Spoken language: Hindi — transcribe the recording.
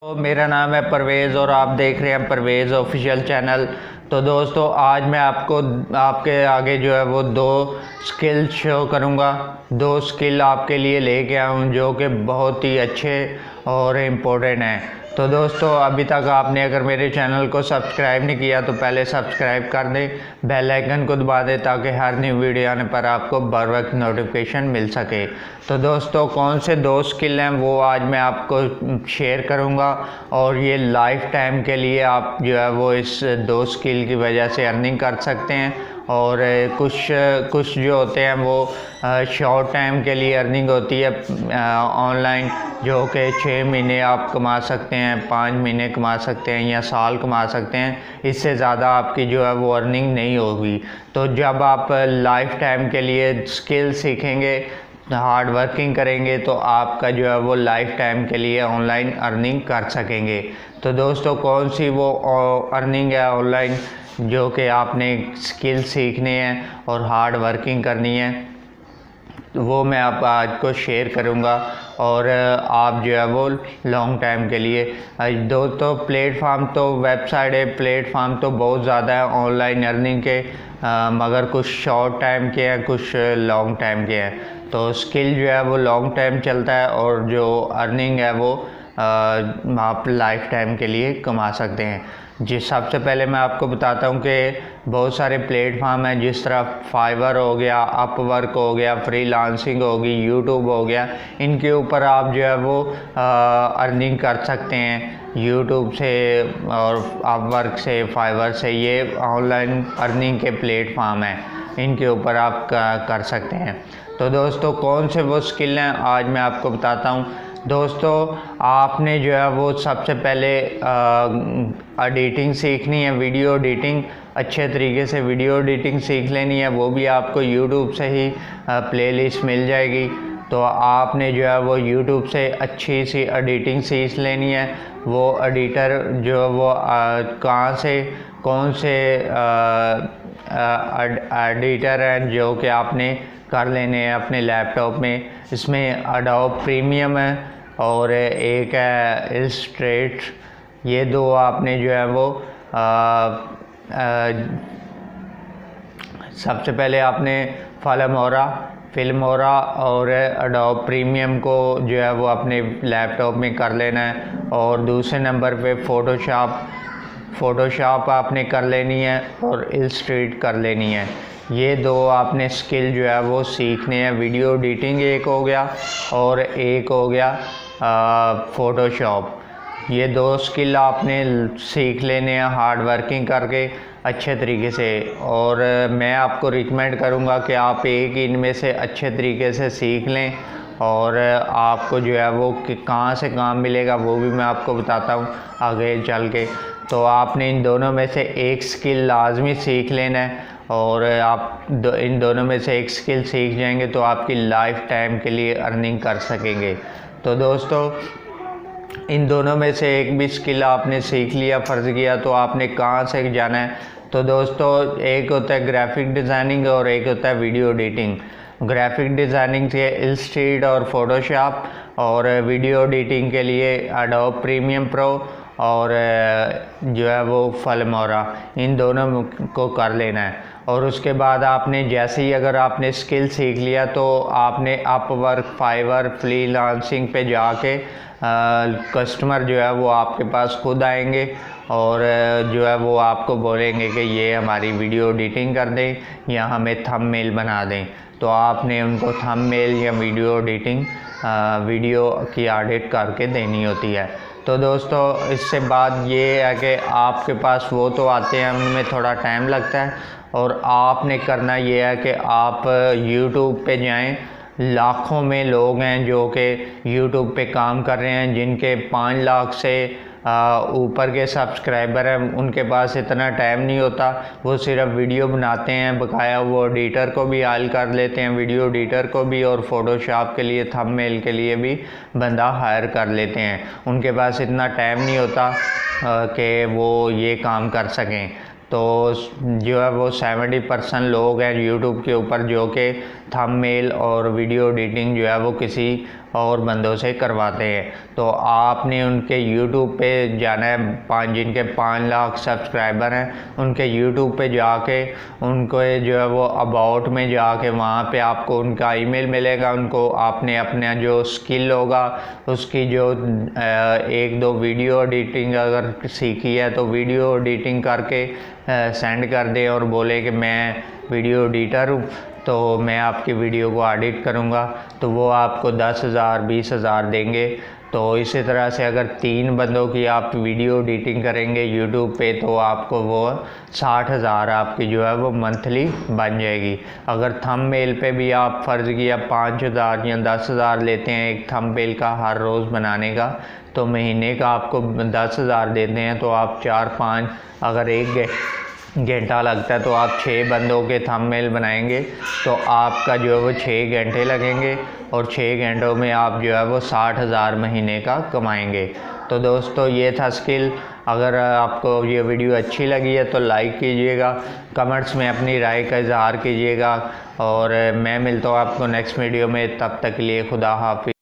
तो मेरा नाम है परवेज़ और आप देख रहे हैं परवेज़ ऑफिशियल चैनल। तो दोस्तों आज मैं आपके आगे जो है वो दो स्किल शो करूँगा। दो स्किल आपके लिए लेके आया हूँ जो कि बहुत ही अच्छे और इम्पोर्टेंट हैं। तो दोस्तों अभी तक आपने अगर मेरे चैनल को सब्सक्राइब नहीं किया तो पहले सब्सक्राइब कर दें, बेल आइकन को दबा दें ताकि हर न्यू वीडियो आने पर आपको बर वक्त नोटिफिकेशन मिल सके। तो दोस्तों कौन से दो स्किल हैं वो आज मैं आपको शेयर करूंगा और ये लाइफ टाइम के लिए आप जो है वो इस दो स्किल की वजह से अर्निंग कर सकते हैं। और कुछ जो होते हैं वो शॉर्ट टाइम के लिए अर्निंग होती है ऑनलाइन, जो कि 6 महीने आप कमा सकते हैं, 5 महीने कमा सकते हैं या साल कमा सकते हैं। इससे ज़्यादा आपकी जो है वो अर्निंग नहीं होगी। तो जब आप लाइफ टाइम के लिए स्किल सीखेंगे, हार्ड वर्किंग करेंगे तो आपका जो है वो लाइफ टाइम के लिए ऑनलाइन अर्निंग कर सकेंगे। तो दोस्तों कौन सी वो अर्निंग है ऑनलाइन जो कि आपने स्किल सीखने हैं और हार्ड वर्किंग करनी है, वो मैं आप आज को शेयर करूंगा। और आप जो है वो लॉन्ग टाइम के लिए दोस्तों प्लेटफार्म तो वेबसाइट है, प्लेटफार्म तो बहुत ज़्यादा है ऑनलाइन अर्निंग के, मगर कुछ शॉर्ट टाइम के हैं, कुछ लॉन्ग टाइम के हैं। तो स्किल जो है वो लॉन्ग टाइम चलता है और जो अर्निंग है वो आप लाइफ टाइम के लिए कमा सकते हैं। सबसे पहले मैं आपको बताता हूँ कि बहुत सारे प्लेटफार्म हैं, जिस तरह फाइवर हो गया, अपवर्क हो गया, फ्रीलांसिंग होगी, यूट्यूब हो गया। इनके ऊपर आप जो है वो अर्निंग कर सकते हैं यूट्यूब से और अपवर्क से, फाइवर से। ये ऑनलाइन अर्निंग के प्लेटफार्म हैं, इनके ऊपर आप कर सकते हैं। तो दोस्तों कौन से वो स्किल हैं आज मैं आपको बताता हूँ। दोस्तों आपने जो है वो सबसे पहले एडिटिंग सीखनी है, वीडियो एडिटिंग, अच्छे तरीके से वीडियो एडिटिंग सीख लेनी है। वो भी आपको यूट्यूब से ही प्लेलिस्ट मिल जाएगी। तो आपने जो है वो यूट्यूब से अच्छी सी एडिटिंग सीख लेनी है। वो एडिटर जो वो कहाँ से, कौन से एडिटर हैं जो कि आपने कर लेने हैं अपने लैपटॉप में। इसमें एडोब प्रीमियम है और एक है इलस्ट्रेट। ये दो आपने जो है वो सबसे पहले आपने फिल्मोरा और एडोब प्रीमियम को जो है वो अपने लैपटॉप में कर लेना है। और दूसरे नंबर पे फ़ोटोशॉप आपने कर लेनी है और इलस्ट्रेट कर लेनी है। ये दो आपने स्किल जो है वो सीखने हैं। वीडियो एडिटिंग एक हो गया और एक हो गया फ़ोटोशॉप। ये दो स्किल आपने सीख लेने हैं हार्ड वर्किंग करके अच्छे तरीके से। और मैं आपको रिकमेंड करूँगा कि आप एक इनमें से अच्छे तरीके से सीख लें और आपको जो है वो कहाँ से काम मिलेगा वो भी मैं आपको बताता हूँ आगे चल के। तो आपने इन दोनों में से एक स्किल लाजमी सीख लेना है और आप इन दोनों में से एक स्किल सीख जाएंगे तो आपकी लाइफ टाइम के लिए अर्निंग कर सकेंगे। तो दोस्तों इन दोनों में से एक भी स्किल आपने सीख लिया, फ़र्ज़ किया, तो आपने कहाँ से जाना है। तो दोस्तों एक होता है ग्राफिक डिज़ाइनिंग और एक होता है वीडियो एडिटिंग। ग्राफिक डिज़ाइनिंग से इलस्ट्रेट और फ़ोटोशॉप, और वीडियो एडिटिंग के लिए एडोब प्रीमियम प्रो और जो है वो फिल्मोरा, इन दोनों को कर लेना है। और उसके बाद आपने जैसे ही अगर आपने स्किल सीख लिया तो आपने अपवर्क, फाइवर, फ्रीलांसिंग पे जाके कस्टमर जो है वो आपके पास खुद आएंगे और जो है वो आपको बोलेंगे कि ये हमारी वीडियो एडिटिंग कर दें या हमें थंबनेल बना दें। तो आपने उनको थंबनेल या वीडियो एडिटिंग वीडियो की एडिट करके देनी होती है। तो दोस्तों इससे बाद ये है कि आपके पास वो तो आते हैं, उनमें थोड़ा टाइम लगता है और आपने करना ये है कि आप यूट्यूब पे जाएं। लाखों में लोग हैं जो कि यूट्यूब पे काम कर रहे हैं, जिनके 5 लाख से ऊपर के सब्सक्राइबर हैं। उनके पास इतना टाइम नहीं होता, वो सिर्फ वीडियो बनाते हैं, बकाया वो एडिटर को भी हायर कर लेते हैं, वीडियो एडिटर को भी, और फ़ोटोशॉप के लिए, थंबनेल के लिए भी बंदा हायर कर लेते हैं। उनके पास इतना टाइम नहीं होता कि वो ये काम कर सकें। तो जो है वो 70% लोग हैं यूट्यूब के ऊपर जो कि थंबनेल और वीडियो एडिटिंग जो है वो किसी और बंदों से करवाते हैं। तो आपने उनके यूट्यूब पे जाना है, जिनके 5 लाख सब्सक्राइबर हैं उनके यूट्यूब पे जाके उनको जो है वो अबाउट में जाके वहाँ पे आपको उनका ईमेल मिलेगा। उनको आपने अपना जो स्किल होगा उसकी जो 1-2 वीडियो एडिटिंग अगर सीखी है तो वीडियो एडिटिंग करके सेंड कर दें और बोले कि मैं वीडियो एडिटर हूँ, तो मैं आपकी वीडियो को एडिट करूँगा, तो वो आपको 10,000 20,000 देंगे। तो इसी तरह से अगर 3 बंदों की आप वीडियो एडिटिंग करेंगे यूट्यूब पे तो आपको वो 60,000 आपकी जो है वो मंथली बन जाएगी। अगर थंबनेल पे भी आप फ़र्ज़ किया 5,000 या 10,000 लेते हैं एक थंबनेल का हर रोज़ बनाने का, तो महीने का आपको 10,000 देते हैं। तो आप 4-5 अगर 1 घंटा लगता है तो आप 6 बंदों के थंबनेल बनाएंगे तो आपका जो है वो 6 घंटे लगेंगे और 6 घंटों में आप जो है वो 60,000 महीने का कमाएंगे। तो दोस्तों ये था स्किल। अगर आपको ये वीडियो अच्छी लगी है तो लाइक कीजिएगा, कमेंट्स में अपनी राय का इजहार कीजिएगा और मैं मिलता हूँ आपको नेक्स्ट वीडियो में। तब तक के लिए खुदा हाफिज़।